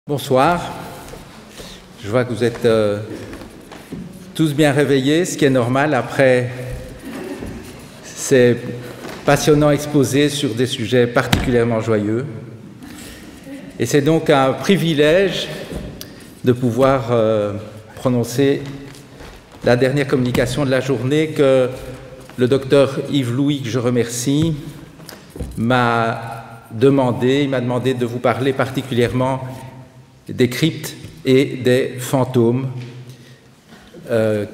Bonsoir, je vois que vous êtes tous bien réveillés, ce qui est normal après ces passionnants exposés sur des sujets particulièrement joyeux. Et c'est donc un privilège de pouvoir prononcer la dernière communication de la journée que le docteur Yves Louis, que je remercie, m'a demandé de vous parler particulièrement des cryptes et des fantômes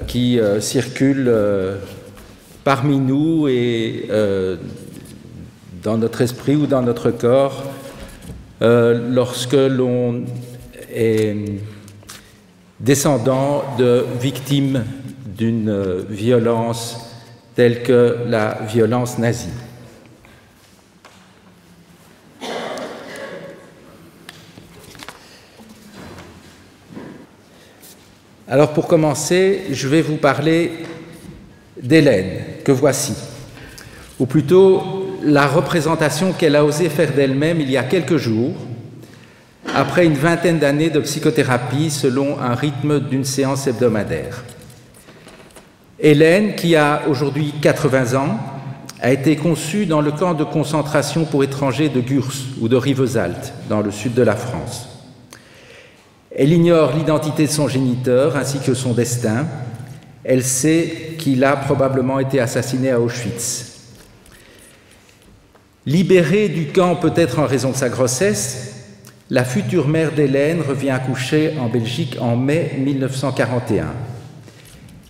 qui circulent parmi nous et dans notre esprit ou dans notre corps lorsque l'on est descendant de victimes d'une violence telle que la violence nazie. Alors pour commencer, je vais vous parler d'Hélène, que voici, ou plutôt la représentation qu'elle a osé faire d'elle-même il y a quelques jours, après une vingtaine d'années de psychothérapie selon un rythme d'une séance hebdomadaire. Hélène, qui a aujourd'hui 80 ans, a été conçue dans le camp de concentration pour étrangers de Gurs ou de Rivesaltes, dans le sud de la France. Elle ignore l'identité de son géniteur ainsi que son destin. Elle sait qu'il a probablement été assassiné à Auschwitz. Libérée du camp peut-être en raison de sa grossesse, la future mère d'Hélène revient accoucher en Belgique en mai 1941.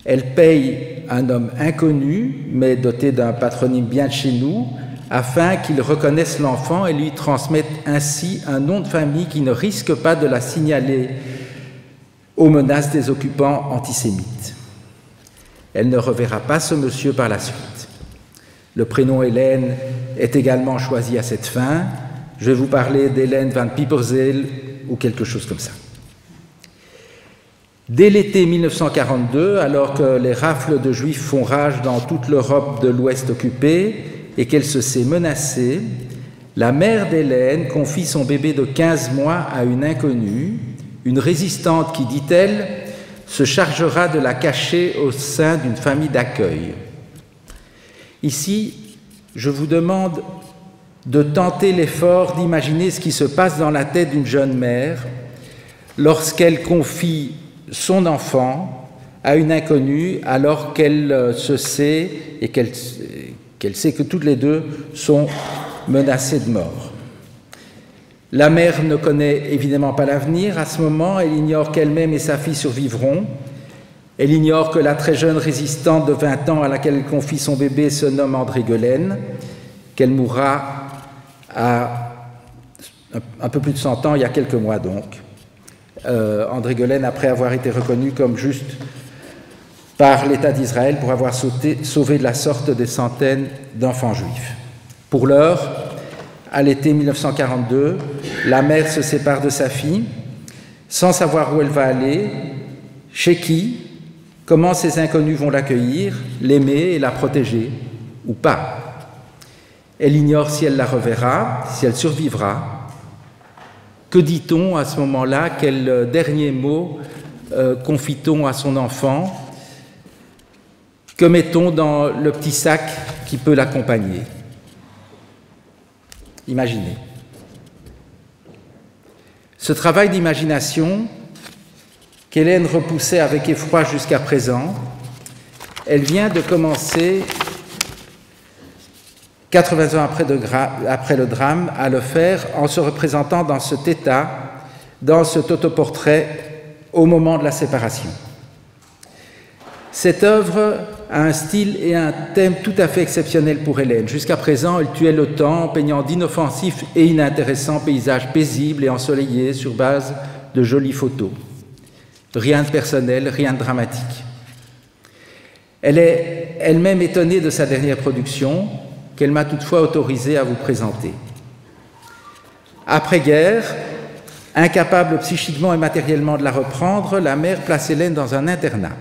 Elle paye un homme inconnu, mais doté d'un patronyme bien de chez nous, afin qu'il reconnaisse l'enfant et lui transmette ainsi un nom de famille qui ne risque pas de la signaler aux menaces des occupants antisémites. Elle ne reverra pas ce monsieur par la suite. Le prénom Hélène est également choisi à cette fin. Je vais vous parler d'Hélène van Pieperzeel ou quelque chose comme ça. Dès l'été 1942, alors que les rafles de Juifs font rage dans toute l'Europe de l'Ouest occupée, et qu'elle se sait menacée, la mère d'Hélène confie son bébé de 15 mois à une inconnue, une résistante qui, dit-elle, se chargera de la cacher au sein d'une famille d'accueil. Ici, je vous demande de tenter l'effort d'imaginer ce qui se passe dans la tête d'une jeune mère lorsqu'elle confie son enfant à une inconnue alors qu'elle se sait et qu'elle sait que toutes les deux sont menacées de mort. La mère ne connaît évidemment pas l'avenir. À ce moment, elle ignore qu'elle-même et sa fille survivront. Elle ignore que la très jeune résistante de 20 ans à laquelle elle confie son bébé se nomme André Guelen, qu'elle mourra à un peu plus de 100 ans, il y a quelques mois donc. André Guelen, après avoir été reconnu comme juste par l'État d'Israël pour avoir sauvé de la sorte des centaines d'enfants juifs. Pour l'heure, à l'été 1942, la mère se sépare de sa fille, sans savoir où elle va aller, chez qui, comment ces inconnus vont l'accueillir, l'aimer et la protéger, ou pas. Elle ignore si elle la reverra, si elle survivra. Que dit-on à ce moment-là? Quel dernier mot confie-t-on à son enfant? Que mettons dans le petit sac qui peut l'accompagner? Imaginez. Ce travail d'imagination qu'Hélène repoussait avec effroi jusqu'à présent, elle vient de commencer, 80 ans après le drame, à le faire en se représentant dans cet état, dans cet autoportrait au moment de la séparation. Cette œuvre a un style et un thème tout à fait exceptionnels pour Hélène. Jusqu'à présent, elle tuait le temps en peignant d'inoffensifs et inintéressants paysages paisibles et ensoleillés sur base de jolies photos. Rien de personnel, rien de dramatique. Elle est elle-même étonnée de sa dernière production, qu'elle m'a toutefois autorisée à vous présenter. Après-guerre, incapable psychiquement et matériellement de la reprendre, la mère place Hélène dans un internat.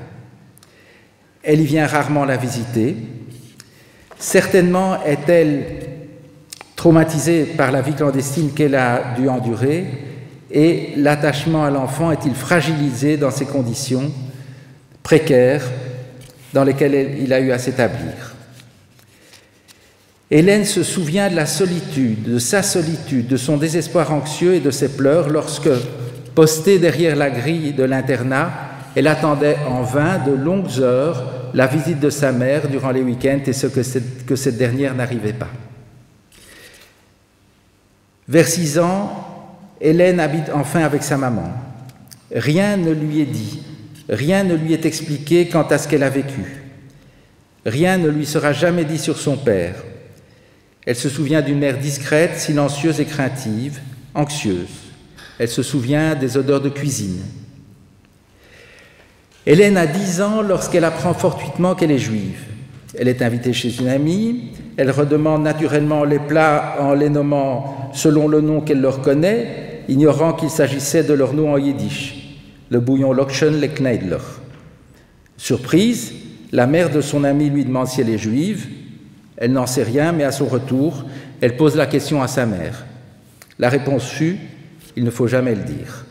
Elle y vient rarement la visiter. Certainement est-elle traumatisée par la vie clandestine qu'elle a dû endurer, et l'attachement à l'enfant est-il fragilisé dans ces conditions précaires dans lesquelles il a eu à s'établir. Hélène se souvient de la solitude, de sa solitude, de son désespoir anxieux et de ses pleurs lorsque, postée derrière la grille de l'internat, elle attendait en vain de longues heures la visite de sa mère durant les week-ends et ce que cette dernière n'arrivait pas. Vers 6 ans, Hélène habite enfin avec sa maman. Rien ne lui est dit, rien ne lui est expliqué quant à ce qu'elle a vécu. Rien ne lui sera jamais dit sur son père. Elle se souvient d'une mère discrète, silencieuse et craintive, anxieuse. Elle se souvient des odeurs de cuisine. Hélène a 10 ans lorsqu'elle apprend fortuitement qu'elle est juive. Elle est invitée chez une amie, elle redemande naturellement les plats en les nommant selon le nom qu'elle leur connaît, ignorant qu'il s'agissait de leur nom en yiddish, le bouillon Lokschen, le Kneidler. Surprise, la mère de son amie lui demande si elle est juive. Elle n'en sait rien, mais à son retour, elle pose la question à sa mère. La réponse fut « il ne faut jamais le dire ».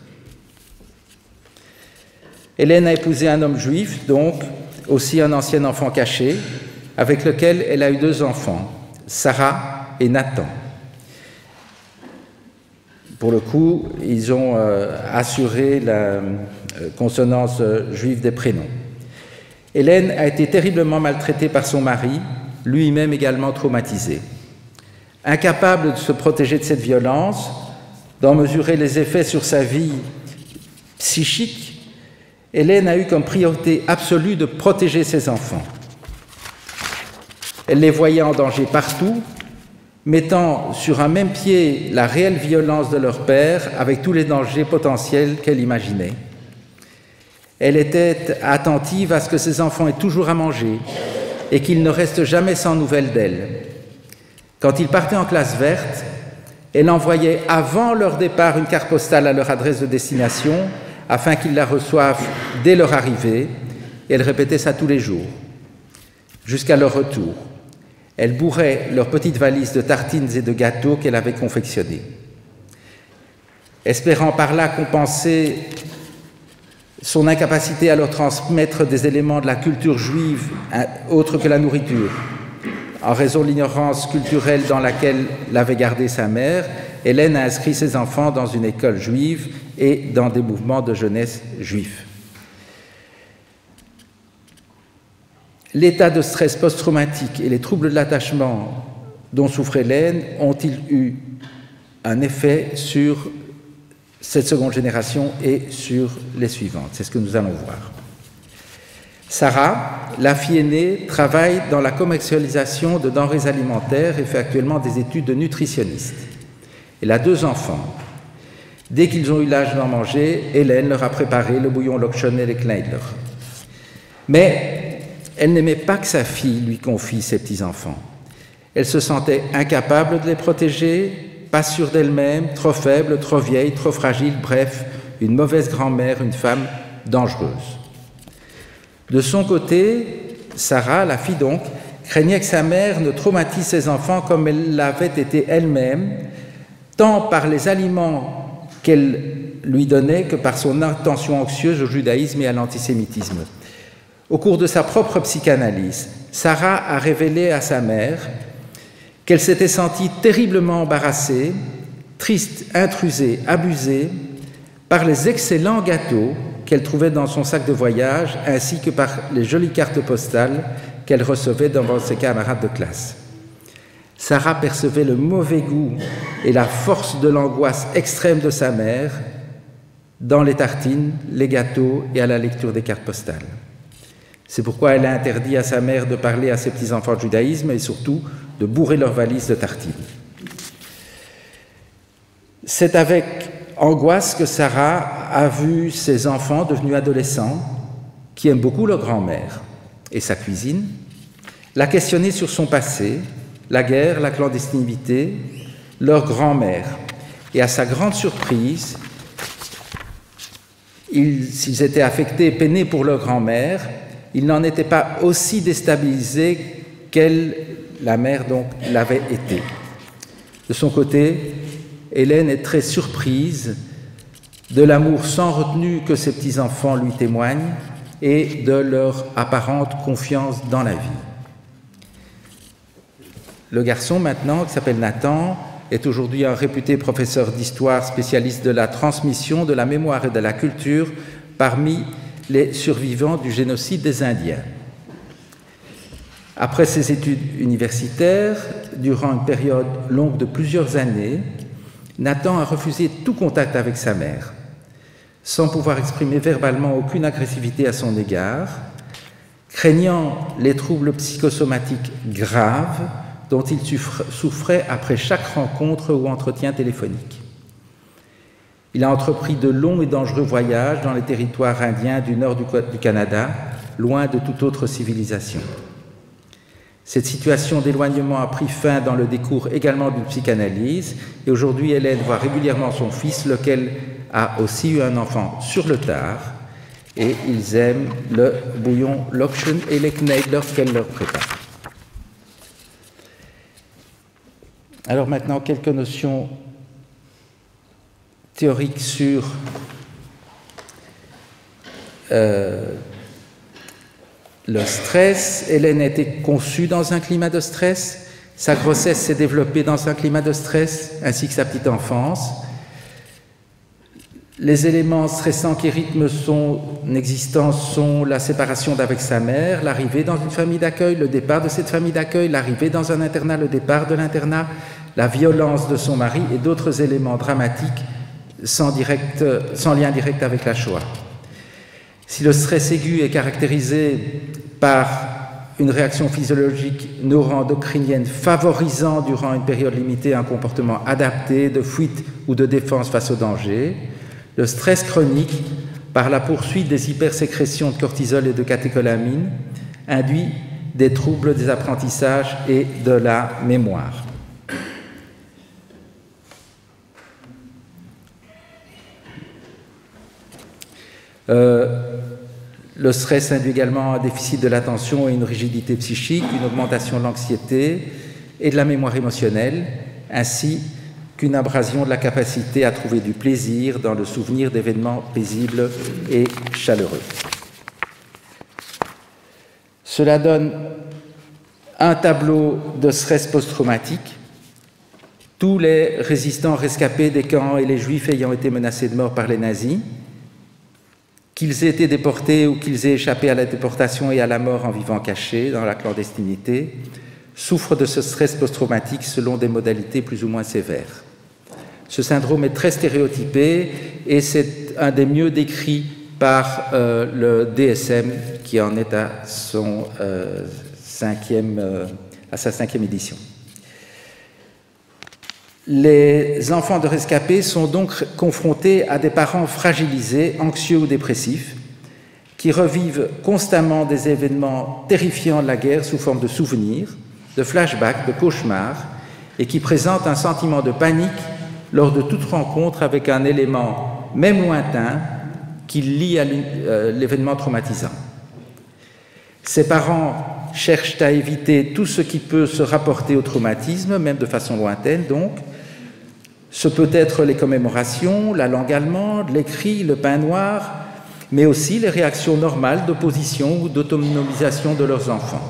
Hélène a épousé un homme juif, donc aussi un ancien enfant caché, avec lequel elle a eu 2 enfants, Sarah et Nathan. Pour le coup, ils ont assuré la consonance juive des prénoms. Hélène a été terriblement maltraitée par son mari, lui-même également traumatisé. Incapable de se protéger de cette violence, d'en mesurer les effets sur sa vie psychique, Hélène a eu comme priorité absolue de protéger ses enfants. Elle les voyait en danger partout, mettant sur un même pied la réelle violence de leur père avec tous les dangers potentiels qu'elle imaginait. Elle était attentive à ce que ses enfants aient toujours à manger et qu'ils ne restent jamais sans nouvelles d'elle. Quand ils partaient en classe verte, elle envoyait avant leur départ une carte postale à leur adresse de destination afin qu'ils la reçoivent dès leur arrivée, et elle répétait ça tous les jours, jusqu'à leur retour. Elle bourrait leurs petites valises de tartines et de gâteaux qu'elle avait confectionnés. Espérant par là compenser son incapacité à leur transmettre des éléments de la culture juive autres que la nourriture, en raison de l'ignorance culturelle dans laquelle l'avait gardé sa mère, Hélène a inscrit ses enfants dans une école juive et dans des mouvements de jeunesse juifs. L'état de stress post-traumatique et les troubles de l'attachement dont souffre Hélène ont-ils eu un effet sur cette seconde génération et sur les suivantes? C'est ce que nous allons voir. Sarah, la fille aînée, travaille dans la commercialisation de denrées alimentaires et fait actuellement des études de nutritionniste. Elle a 2 enfants. Dès qu'ils ont eu l'âge d'en manger, Hélène leur a préparé le bouillon Lokschen et le Kneidler. Mais elle n'aimait pas que sa fille lui confie ses petits-enfants. Elle se sentait incapable de les protéger, pas sûre d'elle-même, trop faible, trop vieille, trop fragile, bref, une mauvaise grand-mère, une femme dangereuse. De son côté, Sarah, la fille donc, craignait que sa mère ne traumatise ses enfants comme elle l'avait été elle-même, tant par les aliments qu'elle lui donnait que par son attention anxieuse au judaïsme et à l'antisémitisme. Au cours de sa propre psychanalyse, Sarah a révélé à sa mère qu'elle s'était sentie terriblement embarrassée, triste, intrusée, abusée par les excellents gâteaux qu'elle trouvait dans son sac de voyage, ainsi que par les jolies cartes postales qu'elle recevait devant ses camarades de classe. Sarah percevait le mauvais goût et la force de l'angoisse extrême de sa mère dans les tartines, les gâteaux et à la lecture des cartes postales. C'est pourquoi elle a interdit à sa mère de parler à ses petits-enfants de judaïsme et surtout de bourrer leurs valises de tartines. C'est avec angoisse que Sarah a vu ses enfants devenus adolescents, qui aiment beaucoup leur grand-mère et sa cuisine, la questionner sur son passé, la guerre, la clandestinité, leur grand-mère. Et à sa grande surprise, s'ils étaient affectés et peinés pour leur grand-mère, ils n'en étaient pas aussi déstabilisés qu'elle, la mère donc, l'avait été. De son côté, Hélène est très surprise de l'amour sans retenue que ses petits-enfants lui témoignent et de leur apparente confiance dans la vie. Le garçon, maintenant, qui s'appelle Nathan, est aujourd'hui un réputé professeur d'histoire spécialiste de la transmission de la mémoire et de la culture parmi les survivants du génocide des Indiens. Après ses études universitaires, durant une période longue de plusieurs années, Nathan a refusé tout contact avec sa mère, sans pouvoir exprimer verbalement aucune agressivité à son égard, craignant les troubles psychosomatiques graves dont il souffrait après chaque rencontre ou entretien téléphonique. Il a entrepris de longs et dangereux voyages dans les territoires indiens du nord du Canada, loin de toute autre civilisation. Cette situation d'éloignement a pris fin dans le décours également d'une psychanalyse, et aujourd'hui Hélène voit régulièrement son fils, lequel a aussi eu un enfant sur le tard, et ils aiment le bouillon Lokshen et les kneidlers qu'elle leur prépare. Alors maintenant, quelques notions théoriques sur le stress. Hélène a été conçue dans un climat de stress. Sa grossesse s'est développée dans un climat de stress, ainsi que sa petite enfance. Les éléments stressants qui rythment son existence sont la séparation d'avec sa mère, l'arrivée dans une famille d'accueil, le départ de cette famille d'accueil, l'arrivée dans un internat, le départ de l'internat, la violence de son mari et d'autres éléments dramatiques sans lien direct avec la Shoah. Si le stress aigu est caractérisé par une réaction physiologique neuroendocrinienne favorisant durant une période limitée un comportement adapté de fuite ou de défense face au danger, le stress chronique, par la poursuite des hypersécrétions de cortisol et de catécholamine, induit des troubles des apprentissages et de la mémoire. Le stress induit également un déficit de l'attention et une rigidité psychique, une augmentation de l'anxiété et de la mémoire émotionnelle, ainsi qu'une abrasion de la capacité à trouver du plaisir dans le souvenir d'événements paisibles et chaleureux. Cela donne un tableau de stress post-traumatique. Tous les résistants rescapés des camps et les juifs ayant été menacés de mort par les nazis, qu'ils aient été déportés ou qu'ils aient échappé à la déportation et à la mort en vivant cachés dans la clandestinité, souffrent de ce stress post-traumatique selon des modalités plus ou moins sévères. Ce syndrome est très stéréotypé et c'est un des mieux décrits par le DSM qui en est à sa 5e édition. Les enfants de rescapés sont donc confrontés à des parents fragilisés, anxieux ou dépressifs, qui revivent constamment des événements terrifiants de la guerre sous forme de souvenirs, de flashbacks, de cauchemars, et qui présentent un sentiment de panique lors de toute rencontre avec un élément, même lointain, qui lie à l'événement traumatisant. Ces parents cherchent à éviter tout ce qui peut se rapporter au traumatisme, même de façon lointaine donc. Ce peut être les commémorations, la langue allemande, les cris, le pain noir, mais aussi les réactions normales d'opposition ou d'autonomisation de leurs enfants.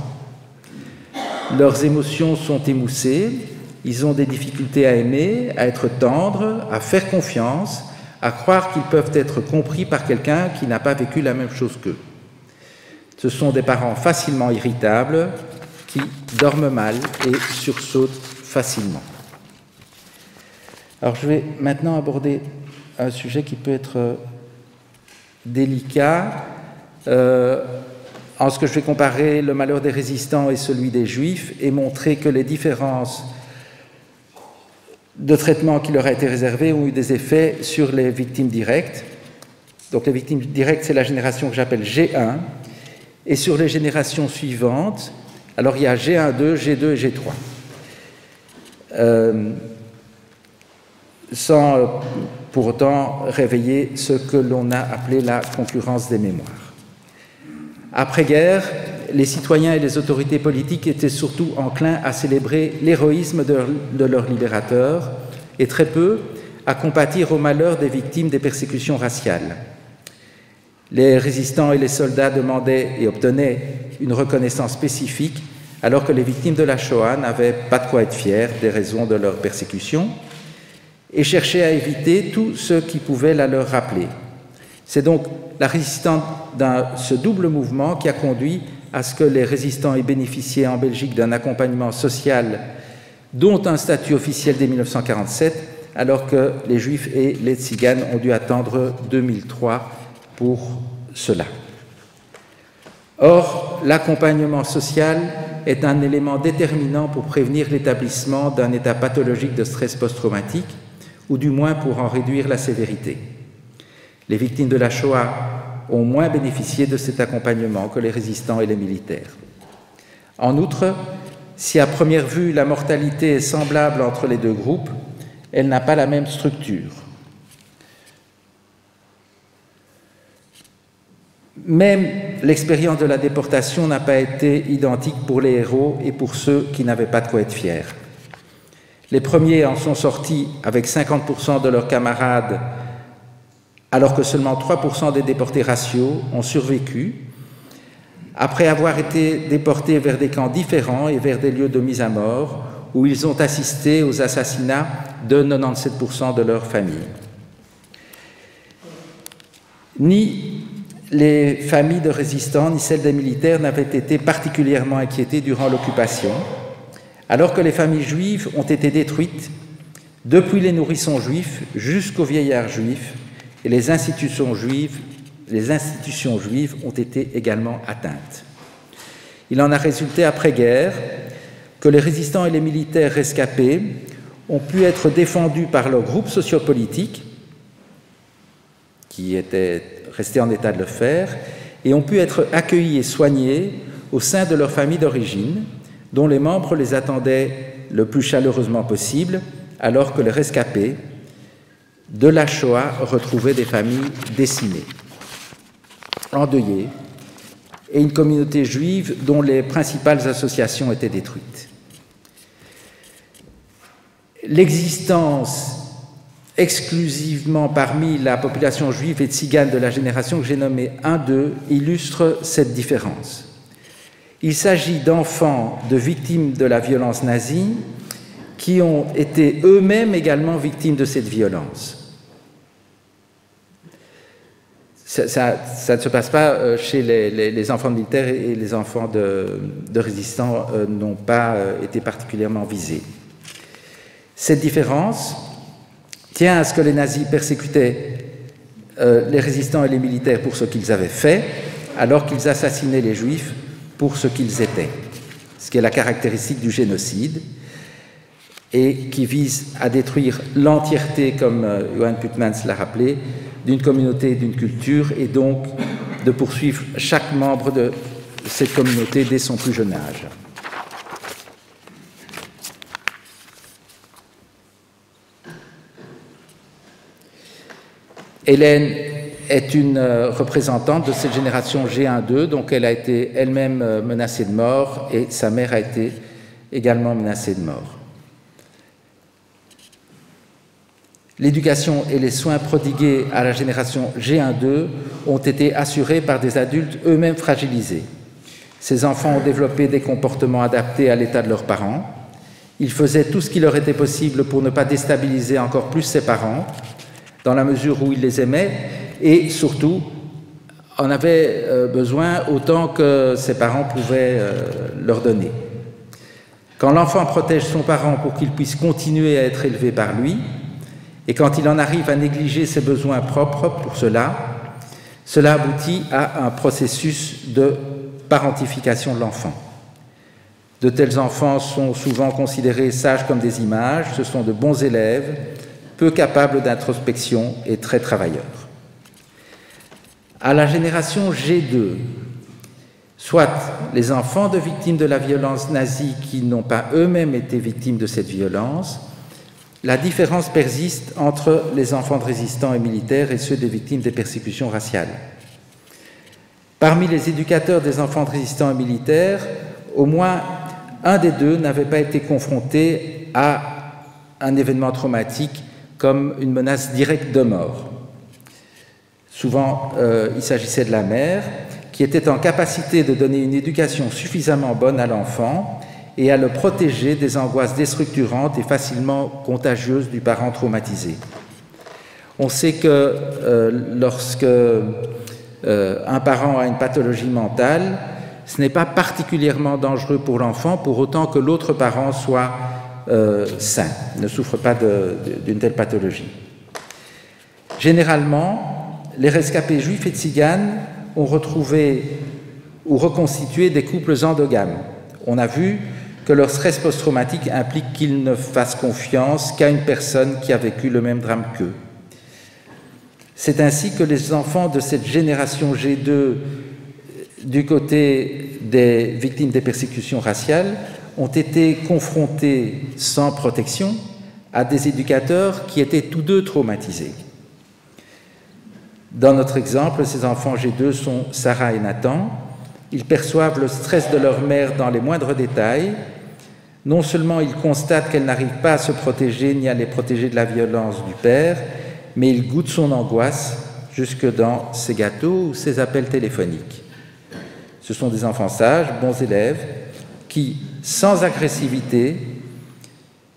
Leurs émotions sont émoussées, ils ont des difficultés à aimer, à être tendres, à faire confiance, à croire qu'ils peuvent être compris par quelqu'un qui n'a pas vécu la même chose qu'eux. Ce sont des parents facilement irritables, qui dorment mal et sursautent facilement. Alors je vais maintenant aborder un sujet qui peut être délicat, en ce que je vais comparer le malheur des résistants et celui des Juifs et montrer que les différences de traitement qui leur a été réservé ont eu des effets sur les victimes directes. Donc les victimes directes, c'est la génération que j'appelle G1, et sur les générations suivantes, alors il y a G1, 2, G2 et G3. Sans pour autant réveiller ce que l'on a appelé la concurrence des mémoires. Après-guerre, les citoyens et les autorités politiques étaient surtout enclins à célébrer l'héroïsme de leurs libérateurs et très peu à compatir au malheur des victimes des persécutions raciales. Les résistants et les soldats demandaient et obtenaient une reconnaissance spécifique, alors que les victimes de la Shoah n'avaient pas de quoi être fiers des raisons de leur persécution et cherchaient à éviter tout ce qui pouvait la leur rappeler. C'est donc la résistance de ce double mouvement qui a conduit à ce que les résistants aient bénéficié en Belgique d'un accompagnement social, dont un statut officiel dès 1947, alors que les Juifs et les Tziganes ont dû attendre 2003 pour cela. Or, l'accompagnement social est un élément déterminant pour prévenir l'établissement d'un état pathologique de stress post-traumatique, ou du moins pour en réduire la sévérité. Les victimes de la Shoah ont moins bénéficié de cet accompagnement que les résistants et les militaires. En outre, si à première vue la mortalité est semblable entre les deux groupes, elle n'a pas la même structure. Même l'expérience de la déportation n'a pas été identique pour les héros et pour ceux qui n'avaient pas de quoi être fiers. Les premiers en sont sortis avec 50% de leurs camarades, alors que seulement 3% des déportés raciaux ont survécu, après avoir été déportés vers des camps différents et vers des lieux de mise à mort, où ils ont assisté aux assassinats de 97% de leur famille. Ni les familles de résistants ni celles des militaires n'avaient été particulièrement inquiétées durant l'occupation, alors que les familles juives ont été détruites, depuis les nourrissons juifs jusqu'aux vieillards juifs, et les institutions juives ont été également atteintes. Il en a résulté après-guerre que les résistants et les militaires rescapés ont pu être défendus par leurs groupes sociopolitiques, qui étaient restés en état de le faire, et ont pu être accueillis et soignés au sein de leur famille d'origine, dont les membres les attendaient le plus chaleureusement possible, alors que les rescapés de la Shoah retrouvaient des familles décimées, endeuillées, et une communauté juive dont les principales associations étaient détruites. L'existence exclusivement parmi la population juive et tzigane de la génération que j'ai nommée 1-2 illustre cette différence. Il s'agit d'enfants de victimes de la violence nazie qui ont été eux-mêmes également victimes de cette violence. Ça ne se passe pas chez les enfants de militaires, et les enfants de résistants n'ont pas été particulièrement visés. Cette différence tient à ce que les nazis persécutaient les résistants et les militaires pour ce qu'ils avaient fait, alors qu'ils assassinaient les juifs pour ce qu'ils étaient, ce qui est la caractéristique du génocide, et qui vise à détruire l'entièreté, comme Johan Putmans l'a rappelé, d'une communauté et d'une culture, et donc de poursuivre chaque membre de cette communauté dès son plus jeune âge. Hélène est une représentante de cette génération G1-2, donc elle a été elle-même menacée de mort et sa mère a été également menacée de mort. L'éducation et les soins prodigués à la génération G1-2 ont été assurés par des adultes eux-mêmes fragilisés. Ces enfants ont développé des comportements adaptés à l'état de leurs parents. Ils faisaient tout ce qui leur était possible pour ne pas déstabiliser encore plus ses parents, dans la mesure où ils les aimaient, et surtout en avaient besoin autant que ses parents pouvaient leur donner. Quand l'enfant protège son parent pour qu'il puisse continuer à être élevé par lui, et quand il en arrive à négliger ses besoins propres pour cela, cela aboutit à un processus de parentification de l'enfant. De tels enfants sont souvent considérés sages comme des images, ce sont de bons élèves, peu capables d'introspection et très travailleurs. À la génération G2, soit les enfants de victimes de la violence nazie qui n'ont pas eux-mêmes été victimes de cette violence, la différence persiste entre les enfants de résistants et militaires et ceux des victimes des persécutions raciales. Parmi les éducateurs des enfants de résistants et militaires, au moins un des deux n'avait pas été confronté à un événement traumatique comme une menace directe de mort. Souvent, il s'agissait de la mère qui était en capacité de donner une éducation suffisamment bonne à l'enfant et à le protéger des angoisses déstructurantes et facilement contagieuses du parent traumatisé. On sait que lorsque un parent a une pathologie mentale, ce n'est pas particulièrement dangereux pour l'enfant, pour autant que l'autre parent soit sain, ne souffre pas d'une telle pathologie. Généralement, les rescapés juifs et tziganes ont retrouvé ou reconstitué des couples endogames. On a vu que leur stress post-traumatique implique qu'ils ne fassent confiance qu'à une personne qui a vécu le même drame qu'eux. C'est ainsi que les enfants de cette génération G2, du côté des victimes des persécutions raciales, ont été confrontés sans protection à des éducateurs qui étaient tous deux traumatisés. Dans notre exemple, ces enfants G2 sont Sarah et Nathan. Ils perçoivent le stress de leur mère dans les moindres détails. Non seulement ils constatent qu'elle n'arrive pas à se protéger ni à les protéger de la violence du père, mais ils goûtent son angoisse jusque dans ses gâteaux ou ses appels téléphoniques. Ce sont des enfants sages, bons élèves, qui, sans agressivité,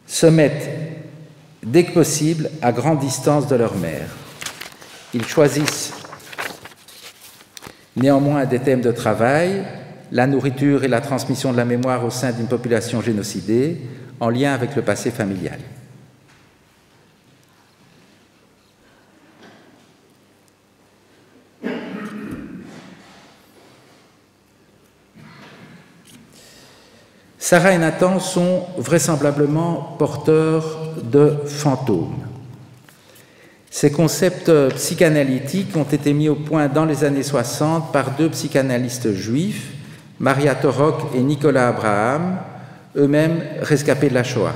se mettent dès que possible à grande distance de leur mère. Ils choisissent néanmoins des thèmes de travail, la nourriture et la transmission de la mémoire au sein d'une population génocidée, en lien avec le passé familial. Sarah et Nathan sont vraisemblablement porteurs de fantômes. Ces concepts psychanalytiques ont été mis au point dans les années 60 par deux psychanalystes juifs, Maria Torok et Nicolas Abraham, eux-mêmes rescapés de la Shoah.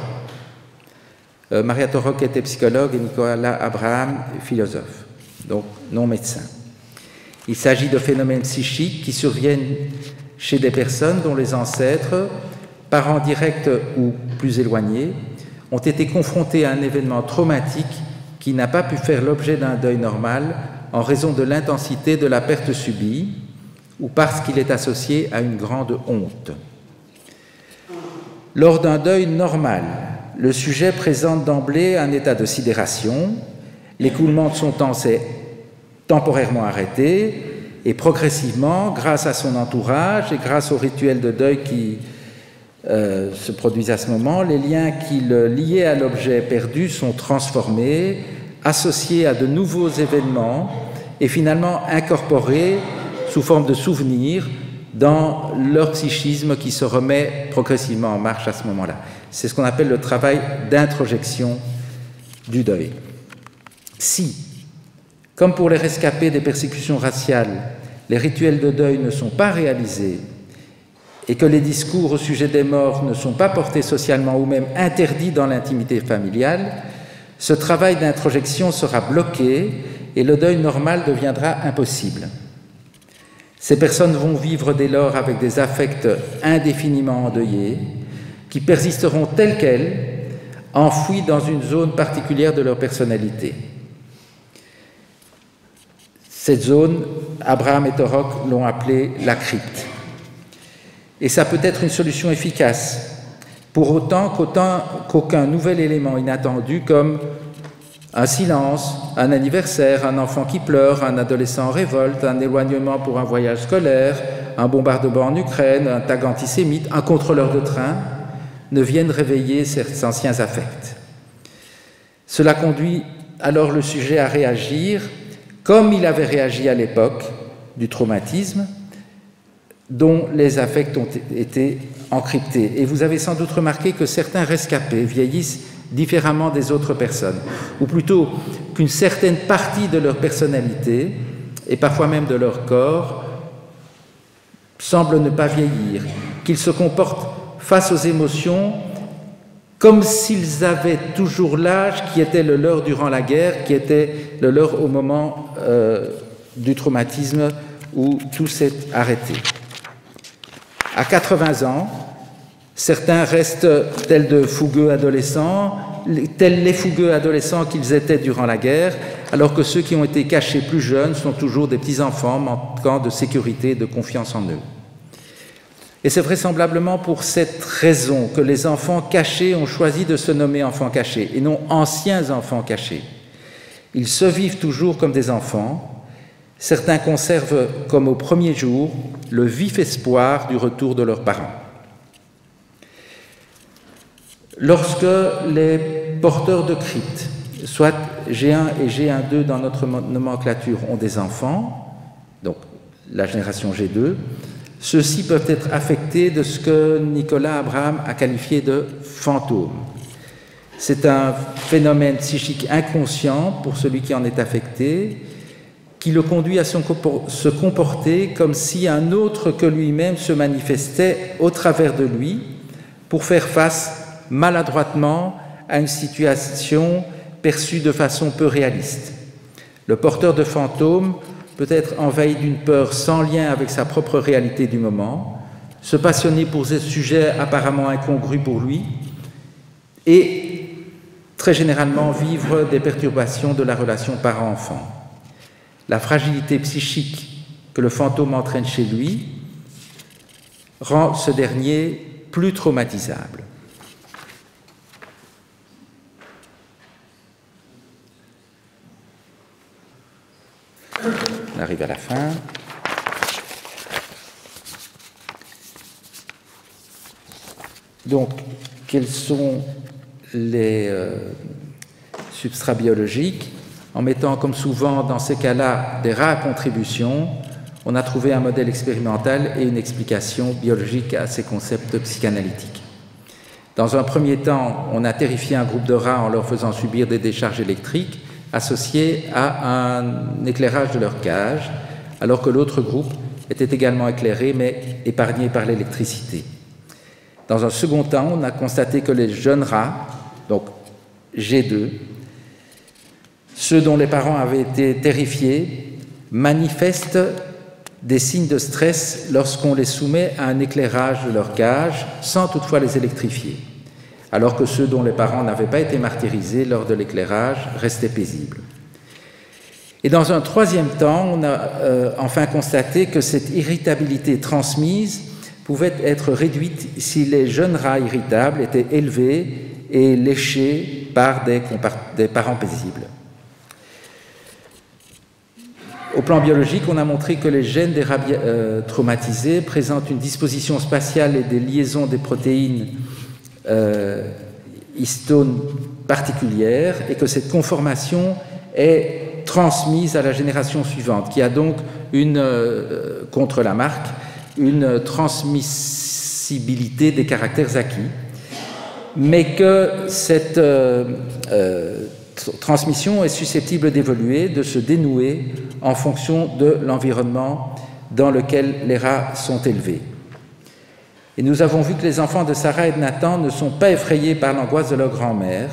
Maria Torok était psychologue et Nicolas Abraham philosophe, donc non médecin. Il s'agit de phénomènes psychiques qui surviennent chez des personnes dont les ancêtres, parents directs ou plus éloignés, ont été confrontés à un événement traumatique qui n'a pas pu faire l'objet d'un deuil normal en raison de l'intensité de la perte subie ou parce qu'il est associé à une grande honte. Lors d'un deuil normal, le sujet présente d'emblée un état de sidération, l'écoulement de son temps s'est temporairement arrêté et progressivement, grâce à son entourage et grâce au rituel de deuil qui se produisent à ce moment, les liens qui le liaient à l'objet perdu sont transformés, associés à de nouveaux événements et finalement incorporés sous forme de souvenirs dans leur psychisme qui se remet progressivement en marche à ce moment-là. C'est ce qu'on appelle le travail d'introjection du deuil. Si, comme pour les rescapés des persécutions raciales, les rituels de deuil ne sont pas réalisés et que les discours au sujet des morts ne sont pas portés socialement ou même interdits dans l'intimité familiale, ce travail d'introjection sera bloqué et le deuil normal deviendra impossible. Ces personnes vont vivre dès lors avec des affects indéfiniment endeuillés qui persisteront tels quels, enfouis dans une zone particulière de leur personnalité. Cette zone, Abraham et Torok l'ont appelée la crypte. Et ça peut être une solution efficace, pour autant qu'aucun nouvel élément inattendu comme un silence, un anniversaire, un enfant qui pleure, un adolescent en révolte, un éloignement pour un voyage scolaire, un bombardement en Ukraine, un tag antisémite, un contrôleur de train, ne viennent réveiller ces anciens affects. Cela conduit alors le sujet à réagir comme il avait réagi à l'époque du traumatisme, dont les affects ont été encryptés. Et vous avez sans doute remarqué que certains rescapés vieillissent différemment des autres personnes, ou plutôt qu'une certaine partie de leur personnalité, et parfois même de leur corps, semble ne pas vieillir, qu'ils se comportent face aux émotions comme s'ils avaient toujours l'âge qui était le leur durant la guerre, qui était le leur au moment du traumatisme où tout s'est arrêté. À 80 ans, Certains restent tels les fougueux adolescents qu'ils étaient durant la guerre, alors que ceux qui ont été cachés plus jeunes sont toujours des petits-enfants manquant de sécurité et de confiance en eux. Et c'est vraisemblablement pour cette raison que les enfants cachés ont choisi de se nommer enfants cachés et non anciens enfants cachés. Ils se vivent toujours comme des enfants. Certains conservent, comme au premier jour, le vif espoir du retour de leurs parents. Lorsque les porteurs de cryptes, soit G1 et G1-2 dans notre nomenclature, ont des enfants, donc la génération G2, ceux-ci peuvent être affectés de ce que Nicolas Abraham a qualifié de fantôme. C'est un phénomène psychique inconscient pour celui qui en est affecté, qui le conduit à se comporter comme si un autre que lui-même se manifestait au travers de lui pour faire face maladroitement à une situation perçue de façon peu réaliste. Le porteur de fantômes peut être envahi d'une peur sans lien avec sa propre réalité du moment, se passionner pour des sujets apparemment incongrus pour lui et très généralement vivre des perturbations de la relation parent-enfant. La fragilité psychique que le fantôme entraîne chez lui rend ce dernier plus traumatisable. On arrive à la fin. Donc, quels sont les substrats biologiques? En mettant, comme souvent dans ces cas-là, des rares contributions, on a trouvé un modèle expérimental et une explication biologique à ces concepts psychanalytiques. Dans un premier temps, on a terrifié un groupe de rats en leur faisant subir des décharges électriques associées à un éclairage de leur cage, alors que l'autre groupe était également éclairé mais épargné par l'électricité. Dans un second temps, on a constaté que les jeunes rats, donc G2, ceux dont les parents avaient été terrifiés, manifestent des signes de stress lorsqu'on les soumet à un éclairage de leur cage, sans toutefois les électrifier, alors que ceux dont les parents n'avaient pas été martyrisés lors de l'éclairage restaient paisibles. Et dans un troisième temps, on a enfin constaté que cette irritabilité transmise pouvait être réduite si les jeunes rats irritables étaient élevés et léchés par des parents paisibles. Au plan biologique, on a montré que les gènes des rats traumatisés présentent une disposition spatiale et des liaisons des protéines histones particulières et que cette conformation est transmise à la génération suivante, qui a donc contre la marque, une transmissibilité des caractères acquis, mais que cette transmission est susceptible d'évoluer, de se dénouer en fonction de l'environnement dans lequel les rats sont élevés. Et nous avons vu que les enfants de Sarah et de Nathan ne sont pas effrayés par l'angoisse de leur grand-mère,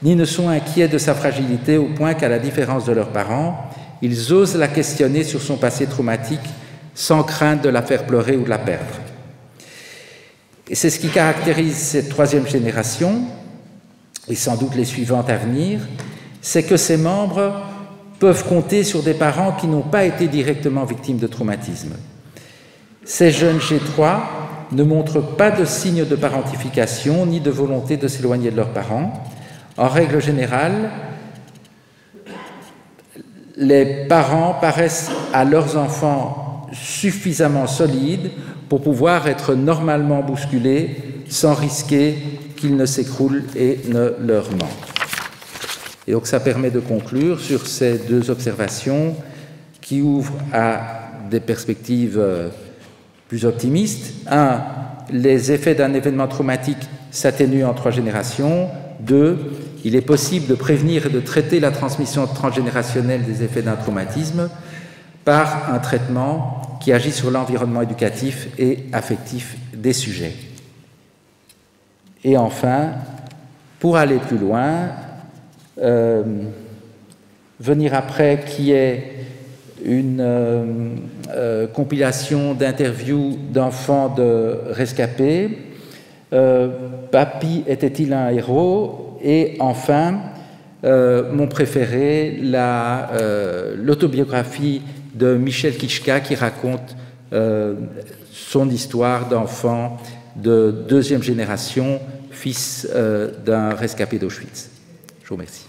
ni ne sont inquiets de sa fragilité au point qu'à la différence de leurs parents, ils osent la questionner sur son passé traumatique sans crainte de la faire pleurer ou de la perdre. Et c'est ce qui caractérise cette troisième génération, et sans doute les suivantes à venir, c'est que ces membres peuvent compter sur des parents qui n'ont pas été directement victimes de traumatisme. Ces jeunes G3 ne montrent pas de signes de parentification ni de volonté de s'éloigner de leurs parents. En règle générale, les parents paraissent à leurs enfants suffisamment solides pour pouvoir être normalement bousculés sans risquer qu'ils ne s'écroulent et ne leur manquent. Et donc ça permet de conclure sur ces deux observations qui ouvrent à des perspectives plus optimistes. 1. Les effets d'un événement traumatique s'atténuent en 3 générations. 2. Il est possible de prévenir et de traiter la transmission transgénérationnelle des effets d'un traumatisme par un traitement qui agit sur l'environnement éducatif et affectif des sujets. Et enfin, pour aller plus loin, venir après qui est une compilation d'interviews d'enfants de rescapés Papy était-il un héros? Et enfin, mon préféré, l'autobiographie de Michel Kichka qui raconte son histoire d'enfant de deuxième génération, fils d'un rescapé d'Auschwitz. Je vous remercie.